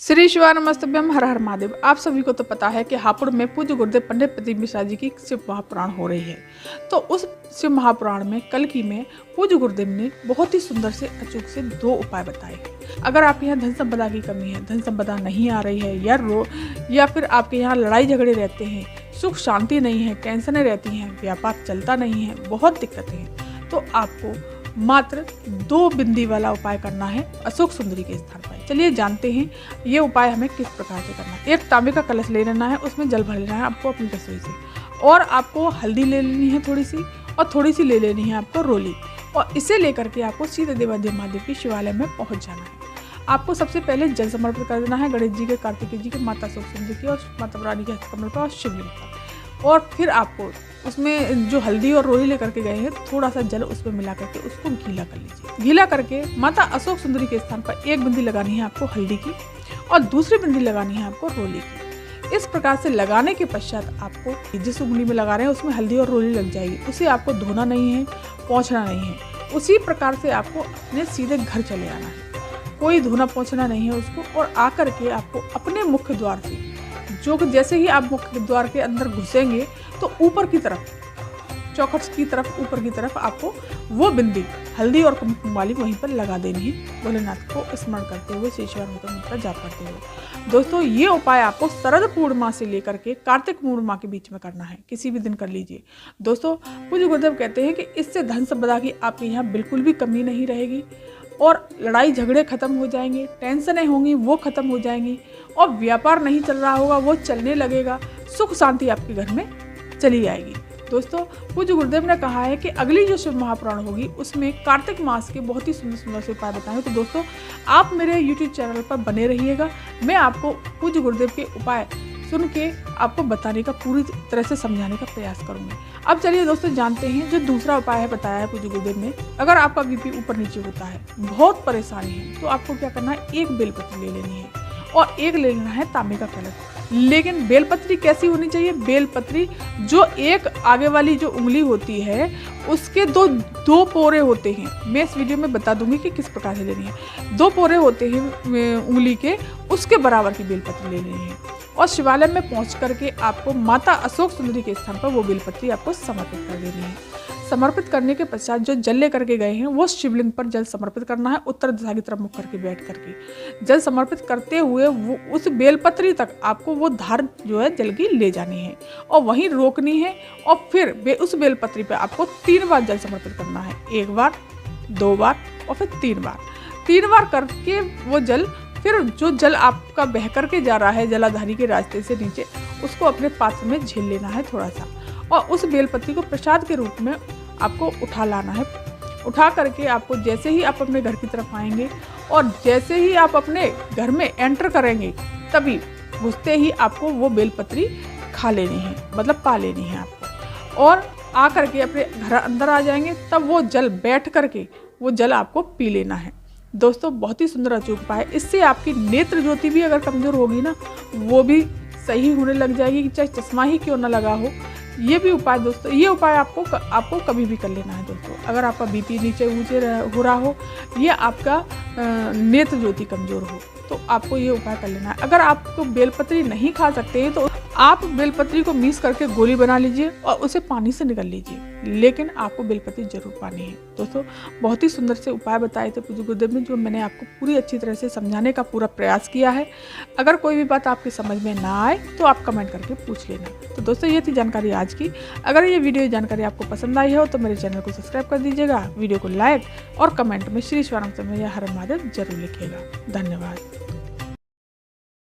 श्री शिवानमस्तभ्यम हर हर महादेव। आप सभी को तो पता है कि हापुड़ में पूज्य गुरुदेव पंडित प्रदीप मिश्रा जी की शिव महापुराण हो रही है। तो उस शिव महापुराण में कल की में पूज्य गुरुदेव ने बहुत ही सुंदर से अचूक से 2 उपाय बताए। अगर आपके यहाँ धन संपदा की कमी है, धन संपदा नहीं आ रही है या फिर आपके यहाँ लड़ाई झगड़े रहते हैं, सुख शांति नहीं है, टेंशनें रहती हैं, व्यापार चलता नहीं है, बहुत दिक्कतें हैं, तो आपको मात्र 2 बिंदी वाला उपाय करना है अशोक सुंदरी के स्थान पर। चलिए जानते हैं ये उपाय हमें किस प्रकार से करना है। एक तांबे का कलश ले लेना है, उसमें जल भर लेना है आपको अपनी रसोई से, और आपको हल्दी ले लेनी है थोड़ी सी, और थोड़ी सी ले लेनी है आपको रोली, और इसे लेकर के आपको सीधे देवादेव महादेव के शिवालय में पहुंच जाना है। आपको सबसे पहले जल समर्पित कर देना है गणेश जी के, कार्तिकेय जी के, माता अशोक सुंदरी के और माता रानी के हस्तकमल पर और शिवलिंग पर। और फिर आपको उसमें जो हल्दी और रोली लेकर के गए हैं थोड़ा सा जल उसमें मिला करके उसको गीला कर लीजिए। गीला करके माता अशोक सुंदरी के स्थान पर 1 बिंदी लगानी है आपको हल्दी की, और दूसरी बिंदी लगानी है आपको रोली की। इस प्रकार से लगाने के पश्चात आपको जिस उंगली में लगा रहे हैं उसमें हल्दी और रोली लग जाएगी, उसे आपको धोना नहीं है, पोंछना नहीं है। उसी प्रकार से आपको अपने सीधे घर चले आना है, कोई धोना पोंछना नहीं है उसको। और आकर के आपको अपने मुख्य द्वार से, जो कि जैसे ही आप मुख्य द्वार के अंदर घुसेंगे तो ऊपर की तरफ, चौखट की तरफ, ऊपर की तरफ आपको वो बिंदी हल्दी और कुमकुम वाली वहीं पर लगा देनी है, भोलेनाथ को स्मरण करते हुए, शेषवार मंत्र का जाप करते हुए। दोस्तों ये उपाय आपको शरद पूर्णिमा से लेकर के कार्तिक पूर्णिमा के बीच में करना है, किसी भी दिन कर लीजिए। दोस्तों पूज्य गुरुदेव कहते हैं कि इससे धन संपदा की आपके यहाँ बिल्कुल भी कमी नहीं रहेगी, और लड़ाई झगड़े खत्म हो जाएंगे, टेंशनें होंगी वो खत्म हो जाएंगी, और व्यापार नहीं चल रहा होगा वो चलने लगेगा, सुख शांति आपके घर में चली आएगी। दोस्तों पूज्य गुरुदेव ने कहा है कि अगली जो शिव महापुराण होगी उसमें कार्तिक मास के बहुत ही सुंदर सुंदर से उपाय बताएंगे। तो दोस्तों आप मेरे YouTube चैनल पर बने रहिएगा, मैं आपको पूज्य गुरुदेव के उपाय सुन के आपको बताने का, पूरी तरह से समझाने का प्रयास करूंगी। अब चलिए दोस्तों जानते हैं जो दूसरा उपाय है बताया है पूज्य गुरुदेव ने। अगर आपका बीपी ऊपर नीचे होता है, बहुत परेशानी है, तो आपको क्या करना है, 1 बेलपत्री ले लेनी है और 1 ले लेना है तांबे का कलश। लेकिन बेलपत्री कैसी होनी चाहिए, बेलपत्री जो एक आगे वाली जो उंगली होती है उसके दो पोरे होते हैं। मैं इस वीडियो में बता दूंगी कि किस प्रकार से लेनी है। 2 पोरे होते हैं उंगली के, उसके बराबर की बेलपत्री ले लेनी है, और शिवालय में पहुंच करके आपको माता अशोक सुंदरी के स्थान पर वो बेलपत्री आपको समर्पित कर देनी है। समर्पित करने के पश्चात जो जल लेकर के गए हैं वो शिवलिंग पर जल समर्पित करना है, उत्तर दिशा की तरफ मुख करके बैठ करके। जल समर्पित करते हुए वो उस बेलपत्री तक आपको वो धार जो है जल की ले जानी है और वहीं रोकनी है, और फिर उस बेलपत्री पे आपको 3 बार जल समर्पित करना है। 1 बार, 2 बार और फिर 3 बार। 3 बार करके वो जल, फिर जो जल आपका बह करके जा रहा है जलाधारी के रास्ते से नीचे, उसको अपने पात्र में झेल लेना है थोड़ा सा, और उस बेलपत्री को प्रसाद के रूप में आपको उठा लाना है। उठा करके आपको जैसे ही आप अपने घर की तरफ आएंगे और जैसे ही आप अपने घर में एंटर करेंगे, तभी घुसते ही आपको वो बेलपत्री खा लेनी है, मतलब पा लेनी है आपको, और आ करके अपने घर अंदर आ जाएंगे, तब वो जल बैठ करके वो जल आपको पी लेना है। दोस्तों बहुत ही सुंदर अचूक उपाय है। इससे आपकी नेत्र ज्योति भी अगर कमजोर होगी ना, वो भी सही होने लग जाएगी, चाहे चश्मा ही क्यों ना लगा हो। ये भी उपाय दोस्तों, ये उपाय आपको कभी भी कर लेना है दोस्तों। अगर आपका बीपी नीचे ऊंचे हो रहा हो, या आपका नेत्र ज्योति कमजोर हो, तो आपको ये उपाय कर लेना है। अगर आपको बेलपत्री नहीं खा सकते हैं तो आप बेलपत्री को मीस करके गोली बना लीजिए और उसे पानी से निकल लीजिए, लेकिन आपको बेलपत्री जरूर पानी है। दोस्तों बहुत ही सुंदर से उपाय बताए थे पूज्य गुरुदेव ने, जो मैंने आपको पूरी अच्छी तरह से समझाने का पूरा प्रयास किया है। अगर कोई भी बात आपकी समझ में ना आए तो आप कमेंट करके पूछ लेना। तो दोस्तों ये थी जानकारी आज की। अगर ये वीडियो जानकारी आपको पसंद आई हो तो मेरे चैनल को सब्सक्राइब कर दीजिएगा, वीडियो को लाइक और कमेंट में श्री शिवानंद या हर महादेव जरूर लिखिएगा। धन्यवाद।